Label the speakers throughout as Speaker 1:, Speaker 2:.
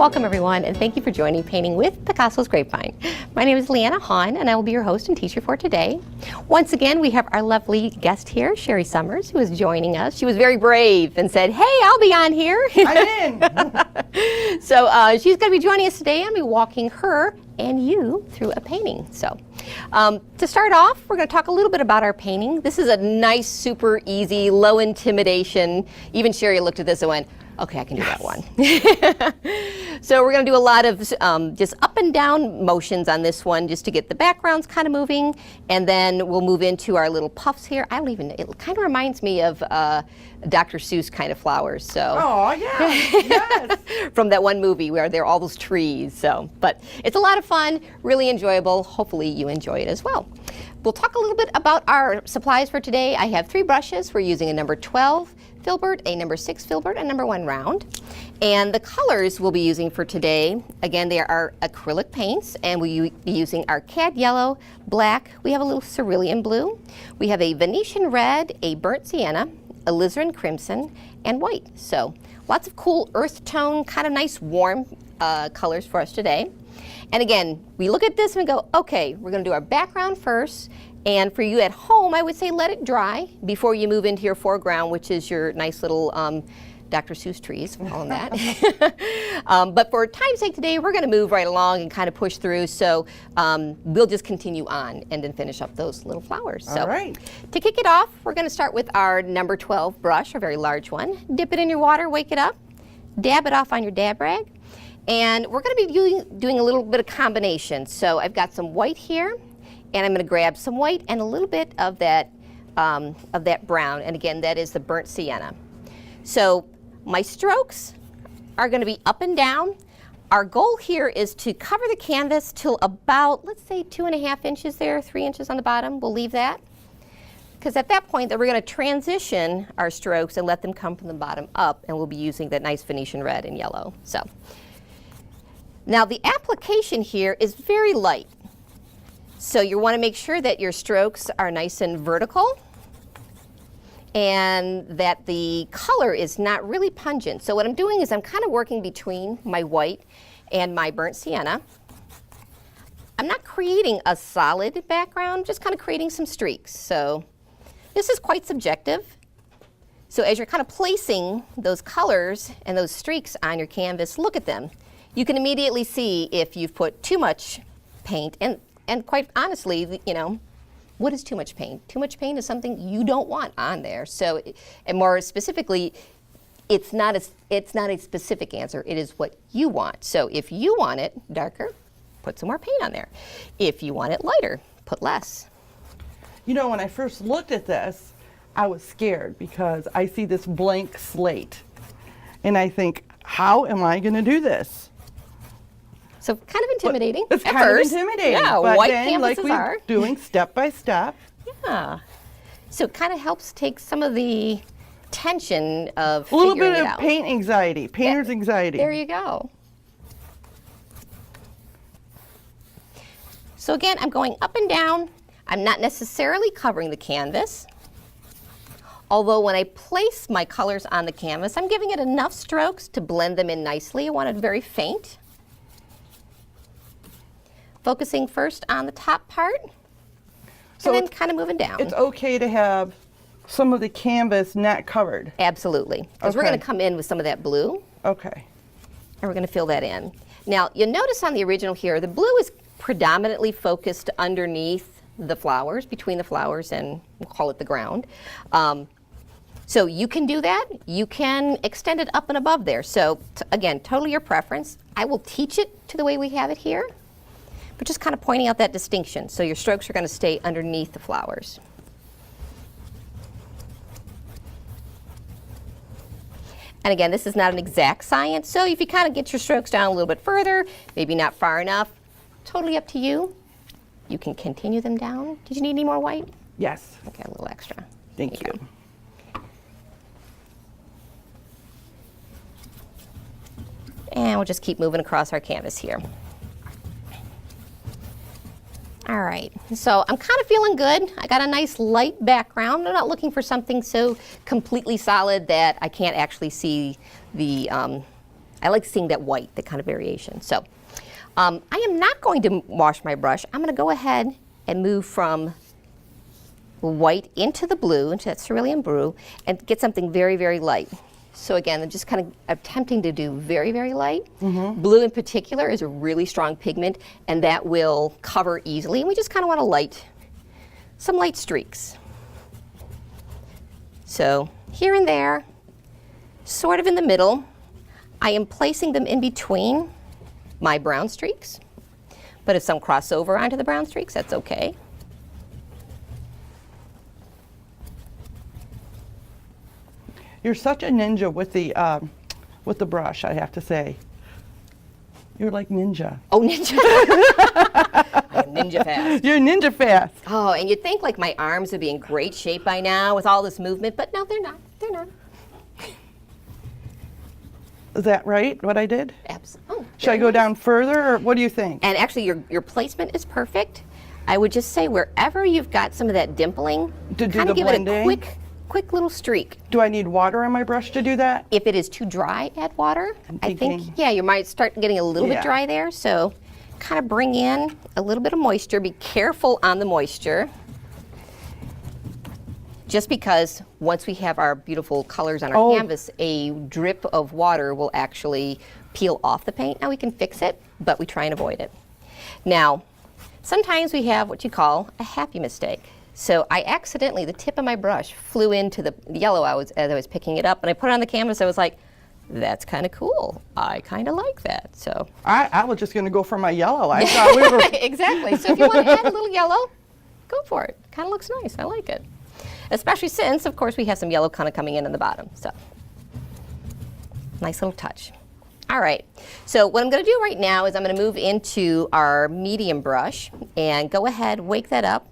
Speaker 1: Welcome everyone, and thank you for joining Painting with Picasso's Grapevine. My name is Leanna Haun, and I will be your host and teacher for today. Once again, we have our lovely guest here, Sherry Summers, who is joining us. She was very brave and said, hey, I'll be on here.
Speaker 2: I'm in.
Speaker 1: So she's going to be joining us today. I'll be walking her and you through a painting. So to start off, we're going to talk a little bit about our painting. This is a nice, super easy, low intimidation. Even Sherry looked at this and went, okay, I can do that one. So we're going to do a lot of just up and down motions on this one just to get the backgrounds kind of moving, and then we'll move into our little puffs here. It kind of reminds me of Dr. Seuss kind of flowers. So.
Speaker 2: Oh, yeah, yes.
Speaker 1: From that one movie where there are all those trees. So, but it's a lot of fun, really enjoyable. Hopefully you enjoy it as well. We'll talk a little bit about our supplies for today. I have 3 brushes. We're using a number 12 filbert, a number 6 filbert, and number 1 round. And the colors we'll be using for today, again, they are acrylic paints, and we'll be using our cad yellow, black, we have a little cerulean blue, we have a Venetian red, a burnt sienna, alizarin crimson, and white. So lots of cool earth tone, kind of nice warm colors for us today. And again, we look at this and we go, okay, we're going to do our background first. And for you at home, I would say let it dry before you move into your foreground, which is your nice little Dr. Seuss trees, we'll call them that. But for time's sake today, we're going to move right along and kind of push through. So we'll just continue on and then finish up those little flowers. So
Speaker 2: all right.
Speaker 1: To kick it off, we're going to start with our number 12 brush, a very large one. Dip it in your water, wake it up, dab it off on your dab rag. And we're going to be doing a little bit of combination. So I've got some white here, and I'm going to grab some white and a little bit of that brown. And again, that is the burnt sienna. So my strokes are going to be up and down. Our goal here is to cover the canvas till about, let's say, 2.5 inches there, 3 inches on the bottom. We'll leave that. Because at that point, we're going to transition our strokes and let them come from the bottom up, and we'll be using that nice Venetian red and yellow. So now the application here is very light. So you want to make sure that your strokes are nice and vertical and that the color is not really pungent. So what I'm doing is I'm kind of working between my white and my burnt sienna. I'm not creating a solid background, just kind of creating some streaks. So this is quite subjective. So as you're kind of placing those colors and those streaks on your canvas, look at them. You can immediately see if you've put too much paint, and quite honestly, you know, what is too much paint? Too much paint is something you don't want on there. So, and more specifically, it's not a specific answer. It is what you want. So if you want it darker, put some more paint on there. If you want it lighter, put less.
Speaker 2: You know, when I first looked at this, I was scared because I see this blank slate. And I think, how am I going to do this?
Speaker 1: So kind of intimidating.
Speaker 2: It's kind of intimidating.
Speaker 1: Yeah,
Speaker 2: but
Speaker 1: white
Speaker 2: then,
Speaker 1: canvases
Speaker 2: like
Speaker 1: are.
Speaker 2: Doing step by step.
Speaker 1: Yeah. So it kind of helps take some of the tension of
Speaker 2: A little
Speaker 1: figuring
Speaker 2: bit
Speaker 1: it
Speaker 2: of
Speaker 1: out.
Speaker 2: paint anxiety, painter's anxiety.
Speaker 1: There you go. So again, I'm going up and down. I'm not necessarily covering the canvas. Although when I place my colors on the canvas, I'm giving it enough strokes to blend them in nicely. I want it very faint. Focusing first on the top part,
Speaker 2: So
Speaker 1: and then kind of moving down.
Speaker 2: It's okay to have some of the canvas not covered.
Speaker 1: Absolutely, because we're
Speaker 2: Okay.
Speaker 1: going to come in with some of that blue,
Speaker 2: Okay.
Speaker 1: and we're going to fill that in. Now, you'll notice on the original here, the blue is predominantly focused underneath the flowers, between the flowers and we'll call it the ground. So you can do that. You can extend it up and above there. So again, totally your preference. I will teach it to the way we have it here, but just kind of pointing out that distinction. So your strokes are going to stay underneath the flowers. And again, this is not an exact science, so if you kind of get your strokes down a little bit further, maybe not far enough, totally up to you. You can continue them down. Did you need any more white?
Speaker 2: Yes.
Speaker 1: Okay, a little extra.
Speaker 2: Thank you.
Speaker 1: Go. And we'll just keep moving across our canvas here. All right, so I'm kind of feeling good. I got a nice light background. I'm not looking for something so completely solid that I can't actually see the I like seeing that white, that kind of variation. So I am not going to wash my brush. I'm going to go ahead and move from white into the blue, into that cerulean blue, and get something very, very light. So again, I'm just kind of attempting to do very, very light. Blue in particular is a really strong pigment, and that will cover easily. And we just kind of want to some light streaks. So here and there, sort of in the middle, I am placing them in between my brown streaks. But if some cross over onto the brown streaks, that's okay.
Speaker 2: You're such a ninja with the brush, I have to say. You're like ninja.
Speaker 1: Oh, ninja. I'm ninja fast.
Speaker 2: You're ninja fast.
Speaker 1: Oh, and you'd think like my arms would be in great shape by now with all this movement, but no, they're not. They're not.
Speaker 2: Is that right, what I did?
Speaker 1: Absolutely. Oh,
Speaker 2: Should I go down further, or what do you think?
Speaker 1: And actually, your placement is perfect. I would just say wherever you've got some of that dimpling,
Speaker 2: To do
Speaker 1: kind
Speaker 2: the
Speaker 1: of give it a
Speaker 2: blending?
Speaker 1: quick little streak.
Speaker 2: Do I need water on my brush to do that?
Speaker 1: If it is too dry, add water. I think,
Speaker 2: thinking-
Speaker 1: yeah, you might start getting a little bit
Speaker 2: Yeah.
Speaker 1: dry there. So kind of bring in a little bit of moisture. Be careful on the moisture. Just because once we have our beautiful colors on our canvas, a drip of water will actually peel off the paint. Now we can fix it, but we try and avoid it. Now, sometimes we have what you call a happy mistake. So I accidentally, the tip of my brush flew into the yellow as I was picking it up, and I put it on the canvas. I was like, that's kind of cool. I kind of like that. So
Speaker 2: I was just going to go for my yellow. I thought we were...
Speaker 1: exactly. So if you want to add a little yellow, go for it. Kind of looks nice. I like it. Especially since, of course, we have some yellow kind of coming in the bottom. So nice little touch. All right. So what I'm going to do right now is I'm going to move into our medium brush and go ahead, wake that up.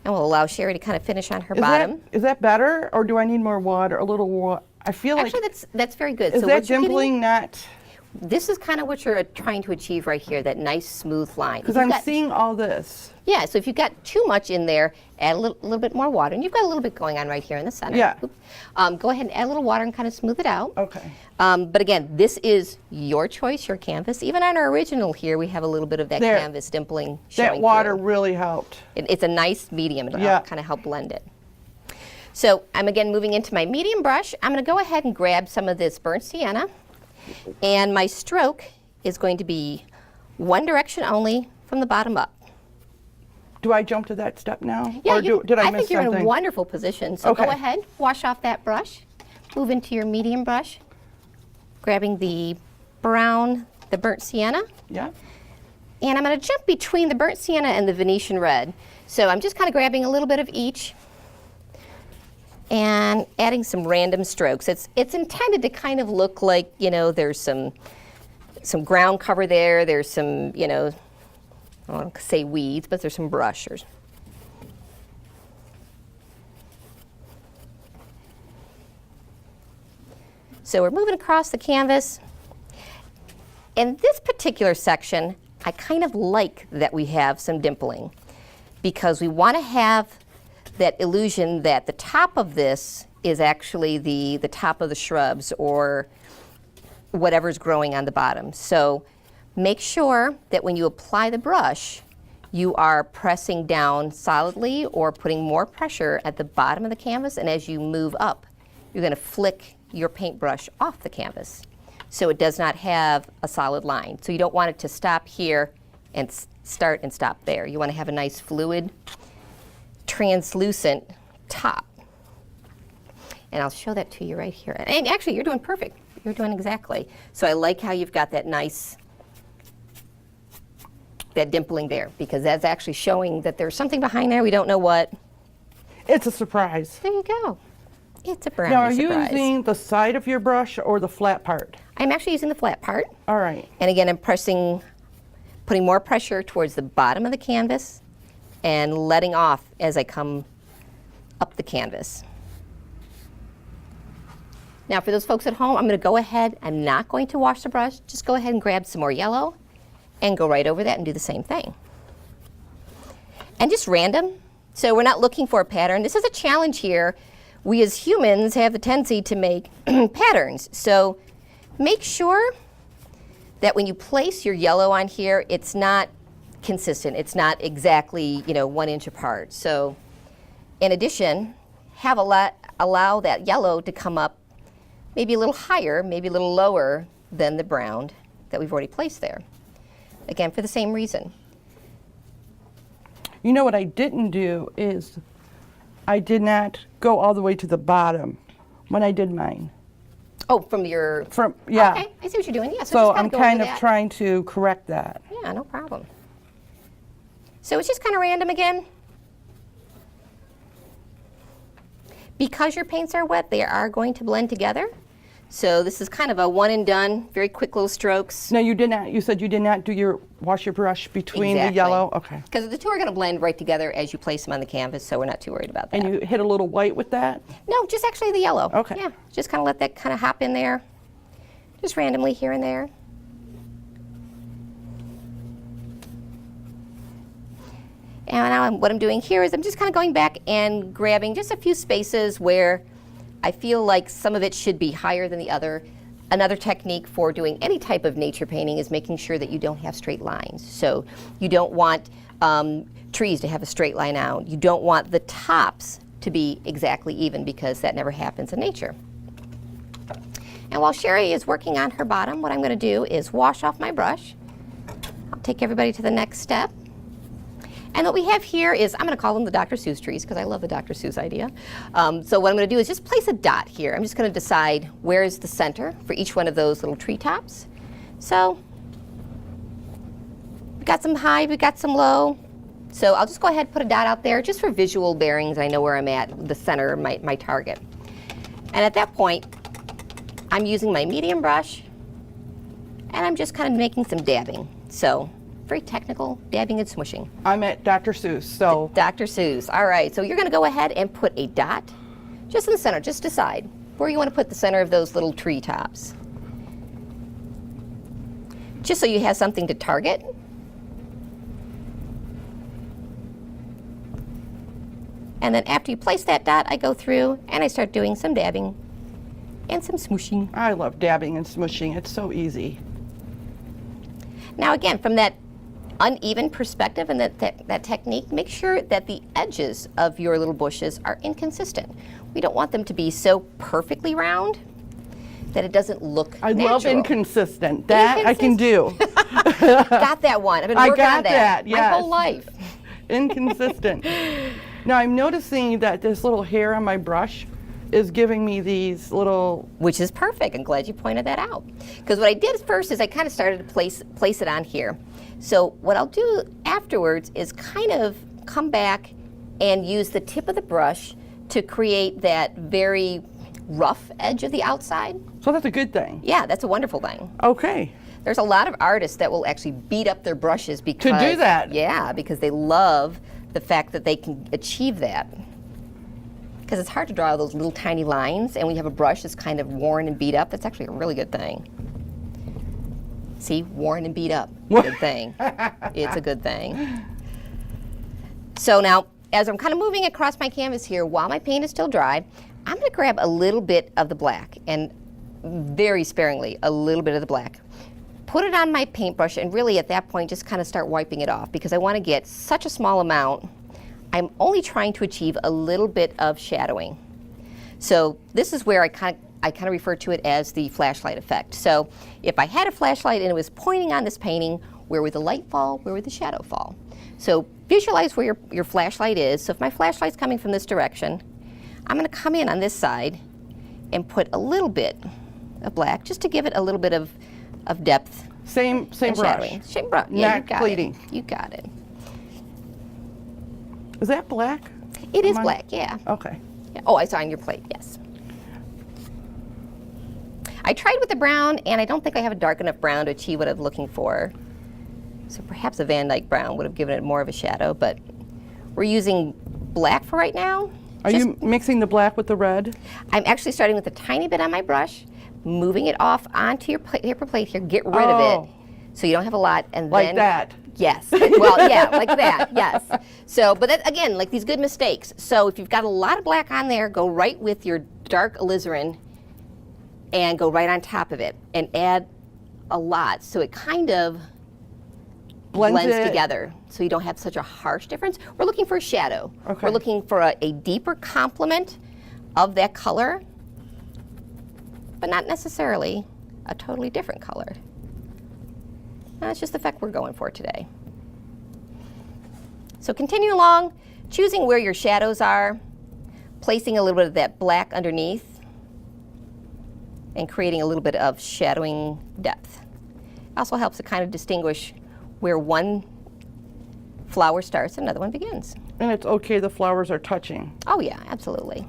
Speaker 1: And we'll allow Sherry to kind of finish on her bottom.
Speaker 2: Is that better, or do I need more water? A little water? I feel
Speaker 1: Actually,
Speaker 2: like...
Speaker 1: that's very good.
Speaker 2: Is
Speaker 1: So
Speaker 2: that
Speaker 1: what you're
Speaker 2: dimpling
Speaker 1: getting-
Speaker 2: not...
Speaker 1: This is kind of what you're trying to achieve right here, that nice smooth line.
Speaker 2: Because I'm seeing all this.
Speaker 1: Yeah, so if you've got too much in there, add a little bit more water. And you've got a little bit going on right here in the center.
Speaker 2: Yeah.
Speaker 1: Go ahead and add a little water and kind of smooth it out.
Speaker 2: Okay.
Speaker 1: But again, this is your choice, your canvas. Even on our original here, we have a little bit of that
Speaker 2: There.
Speaker 1: canvas dimpling showing
Speaker 2: That water
Speaker 1: through.
Speaker 2: really helped.
Speaker 1: It's a nice medium. It'll
Speaker 2: Yeah.
Speaker 1: kind of help blend it. So I'm again moving into my medium brush. I'm going to go ahead and grab some of this burnt sienna. And my stroke is going to be one direction only from the bottom up.
Speaker 2: Do I jump to that step now?
Speaker 1: Yeah,
Speaker 2: Or did I
Speaker 1: I
Speaker 2: miss
Speaker 1: think you're in
Speaker 2: something?
Speaker 1: a wonderful position. So go
Speaker 2: Okay.
Speaker 1: ahead, wash off that brush, move into your medium brush, grabbing the brown, the burnt sienna,
Speaker 2: Yeah.
Speaker 1: and I'm going to jump between the burnt sienna and the Venetian red. So I'm just kind of grabbing a little bit of each and adding some random strokes. It's intended to kind of look like, you know, there's some ground cover there, there's some, you know, I don't want to say weeds, but there's some brushers. So we're moving across the canvas. In this particular section, I kind of like that we have some dimpling because we want to have that illusion that the top of this is actually the top of the shrubs or whatever's growing on the bottom. So make sure that when you apply the brush, you are pressing down solidly or putting more pressure at the bottom of the canvas, and as you move up, you're going to flick your paintbrush off the canvas so it does not have a solid line. So you don't want it to stop here and start and stop there. You want to have a nice fluid, translucent top. And I'll show that to you right here. And actually, you're doing perfect. You're doing exactly. So I like how you've got that nice, that dimpling there, because that's actually showing that there's something behind there. We don't know what.
Speaker 2: It's a surprise.
Speaker 1: There you go. It's a brownie
Speaker 2: Now, are
Speaker 1: surprise.
Speaker 2: you using the side of your brush or the flat part?
Speaker 1: I'm actually using the flat part.
Speaker 2: All right.
Speaker 1: And again, I'm putting more pressure towards the bottom of the canvas and letting off as I come up the canvas. Now for those folks at home, I'm going to go ahead, I'm not going to wash the brush, just go ahead and grab some more yellow and go right over that and do the same thing. And just random, so we're not looking for a pattern. This is a challenge here. We as humans have the tendency to make patterns, so make sure that when you place your yellow on here, it's not consistent. It's not exactly, 1 inch apart. So in addition, allow that yellow to come up maybe a little higher, maybe a little lower than the brown that we've already placed there. Again, for the same reason.
Speaker 2: You know what I didn't do is I did not go all the way to the bottom when I did mine.
Speaker 1: Oh, from your...
Speaker 2: Yeah.
Speaker 1: Okay, I see what you're doing. Yeah,
Speaker 2: So
Speaker 1: just
Speaker 2: I'm
Speaker 1: go
Speaker 2: kind
Speaker 1: over
Speaker 2: of
Speaker 1: that.
Speaker 2: trying to correct that.
Speaker 1: Yeah, no problem. So it's just kind of random again. Because your paints are wet, they are going to blend together. So this is kind of a one and done, very quick little strokes.
Speaker 2: No, you did not. You said you did not wash your brush between the yellow? Okay.
Speaker 1: Because the two are going to blend right together as you place them on the canvas, so we're not too worried about that.
Speaker 2: And you hit a little white with that?
Speaker 1: No, just actually the yellow.
Speaker 2: Okay.
Speaker 1: Yeah, just kind of let that kind of hop in there, just randomly here and there. And now what I'm doing here is I'm just kind of going back and grabbing just a few spaces where I feel like some of it should be higher than the other. Another technique for doing any type of nature painting is making sure that you don't have straight lines. So you don't want trees to have a straight line out. You don't want the tops to be exactly even because that never happens in nature. And while Sherry is working on her bottom, what I'm going to do is wash off my brush. I'll take everybody to the next step. And what we have here is, I'm going to call them the Dr. Seuss trees because I love the Dr. Seuss idea. So what I'm going to do is just place a dot here. I'm just going to decide where is the center for each one of those little treetops. So we got some high, we got some low. So I'll just go ahead and put a dot out there just for visual bearings. I know where I'm at, the center of my target. And at that point, I'm using my medium brush and I'm just kind of making some dabbing. So very technical, dabbing and smooshing.
Speaker 2: I'm at Dr. Seuss, so.
Speaker 1: Dr. Seuss, all right. So you're gonna go ahead and put a dot just in the center. Just decide where you wanna put the center of those little tree tops. Just so you have something to target. And then after you place that dot, I go through and I start doing some dabbing and some smooshing.
Speaker 2: I love dabbing and smooshing. It's so easy.
Speaker 1: Now again, from that uneven perspective and that technique, make sure that the edges of your little bushes are inconsistent. We don't want them to be so perfectly round that it doesn't look
Speaker 2: I
Speaker 1: natural.
Speaker 2: love inconsistent. That I can do.
Speaker 1: Got that one. I've been working on that
Speaker 2: yes.
Speaker 1: my whole life.
Speaker 2: Inconsistent. Now I'm noticing that this little hair on my brush is giving me these little...
Speaker 1: Which is perfect. I'm glad you pointed that out. Because what I did first is I kind of started to place it on here. So what I'll do afterwards is kind of come back and use the tip of the brush to create that very rough edge of the outside.
Speaker 2: So that's a good thing.
Speaker 1: Yeah, that's a wonderful thing.
Speaker 2: Okay.
Speaker 1: There's a lot of artists that will actually beat up their brushes because...
Speaker 2: To do that.
Speaker 1: Yeah, because they love the fact that they can achieve that. Because it's hard to draw those little tiny lines, and when you have a brush that's kind of worn and beat up, that's actually a really good thing. See, worn and beat up, good thing. It's a good thing. So now, as I'm kind of moving across my canvas here, while my paint is still dry, I'm going to grab a little bit of the black, and very sparingly, a little bit of the black. Put it on my paintbrush, and really at that point, just kind of start wiping it off, because I want to get such a small amount. I'm only trying to achieve a little bit of shadowing. So this is where I kind of refer to it as the flashlight effect. So if I had a flashlight and it was pointing on this painting, where would the light fall? Where would the shadow fall? So visualize where your flashlight is. So if my flashlight's coming from this direction, I'm going to come in on this side and put a little bit of black just to give it a little bit of depth.
Speaker 2: Same brush.
Speaker 1: Shadowing. Same brush. Yeah,
Speaker 2: Not pleating.
Speaker 1: You got it.
Speaker 2: Is that black?
Speaker 1: It is black, yeah.
Speaker 2: Okay.
Speaker 1: Yeah. Oh, I saw on your plate, yes. I tried with the brown, and I don't think I have a dark enough brown to achieve what I'm looking for. So perhaps a Van Dyke brown would have given it more of a shadow, but we're using black for right now.
Speaker 2: Are you mixing the black with the red?
Speaker 1: I'm actually starting with a tiny bit on my brush, moving it off onto your paper plate here, get rid of it, so you don't have a lot, and
Speaker 2: like
Speaker 1: then...
Speaker 2: that.
Speaker 1: Yes, well, yeah, like that, yes. So, but that, again, like these good mistakes. So if you've got a lot of black on there, go right with your dark alizarin and go right on top of it and add a lot, so it kind of
Speaker 2: Blends
Speaker 1: blends
Speaker 2: it.
Speaker 1: together, so you don't have such a harsh difference. We're looking for a shadow.
Speaker 2: Okay.
Speaker 1: We're looking for a deeper complement of that color, but not necessarily a totally different color. That's just the effect we're going for today. So continue along, choosing where your shadows are, placing a little bit of that black underneath, and creating a little bit of shadowing depth. Also helps to kind of distinguish where one flower starts and another one begins.
Speaker 2: And it's okay the flowers are touching.
Speaker 1: Oh yeah, absolutely.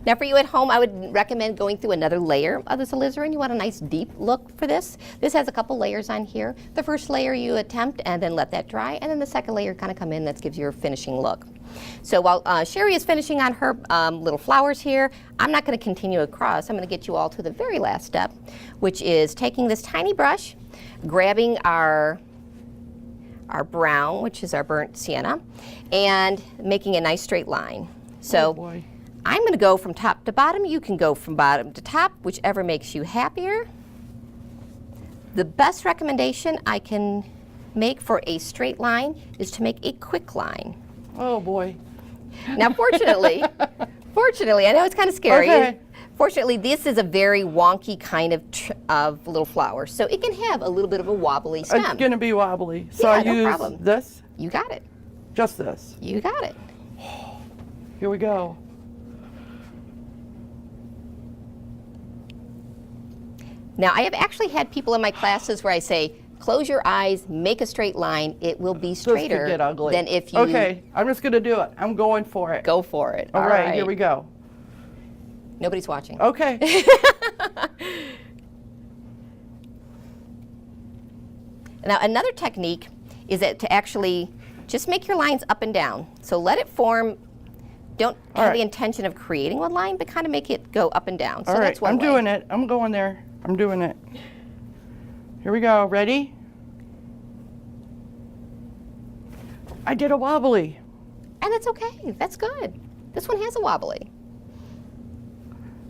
Speaker 1: Now for you at home, I would recommend going through another layer of this alizarin. You want a nice deep look for this. This has a couple layers on here. The first layer you attempt and then let that dry, and then the second layer kind of come in, that gives you your finishing look. So while Sherry is finishing on her little flowers here, I'm not going to continue across. I'm going to get you all to the very last step, which is taking this tiny brush, grabbing our brown, which is our burnt sienna, and making a nice straight line. So
Speaker 2: Oh boy.
Speaker 1: I'm going to go from top to bottom. You can go from bottom to top, whichever makes you happier. The best recommendation I can make for a straight line is to make a quick line.
Speaker 2: Oh boy.
Speaker 1: Now fortunately, I know it's kind of scary.
Speaker 2: Okay.
Speaker 1: Fortunately, this is a very wonky kind of little flower, so it can have a little bit of a wobbly stem.
Speaker 2: It's going to be wobbly. So
Speaker 1: Yeah,
Speaker 2: I
Speaker 1: no
Speaker 2: use
Speaker 1: problem.
Speaker 2: this,
Speaker 1: You got it.
Speaker 2: just this.
Speaker 1: You got it.
Speaker 2: Here we go.
Speaker 1: Now, I have actually had people in my classes where I say, close your eyes, make a straight line. It will be
Speaker 2: This could
Speaker 1: straighter
Speaker 2: get ugly.
Speaker 1: than if you
Speaker 2: Okay, I'm just going to do it. I'm going for it.
Speaker 1: go for it.
Speaker 2: All right, here we go.
Speaker 1: Nobody's watching.
Speaker 2: Okay.
Speaker 1: Now, another technique is that to actually just make your lines up and down. So let it form. Don't
Speaker 2: All
Speaker 1: have
Speaker 2: right.
Speaker 1: the intention of creating one line, but kind of make it go up and down. So
Speaker 2: All right,
Speaker 1: that's one
Speaker 2: I'm
Speaker 1: way.
Speaker 2: doing it. I'm going there. I'm doing it. Here we go. Ready? I did a wobbly.
Speaker 1: And that's okay. That's good. This one has a wobbly.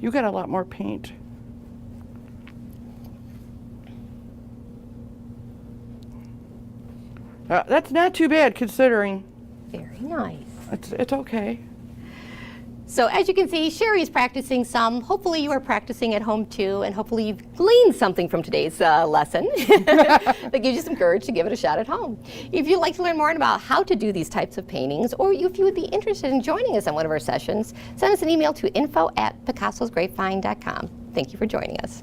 Speaker 2: You got a lot more paint. That's not too bad considering.
Speaker 1: Very nice.
Speaker 2: It's okay.
Speaker 1: So as you can see, Sherry's practicing some. Hopefully you are practicing at home too, and hopefully you've gleaned something from today's lesson that gives you some courage to give it a shot at home. If you'd like to learn more about how to do these types of paintings, or if you would be interested in joining us on one of our sessions, send us an email to info@picassosgrapevine.com. Thank you for joining us.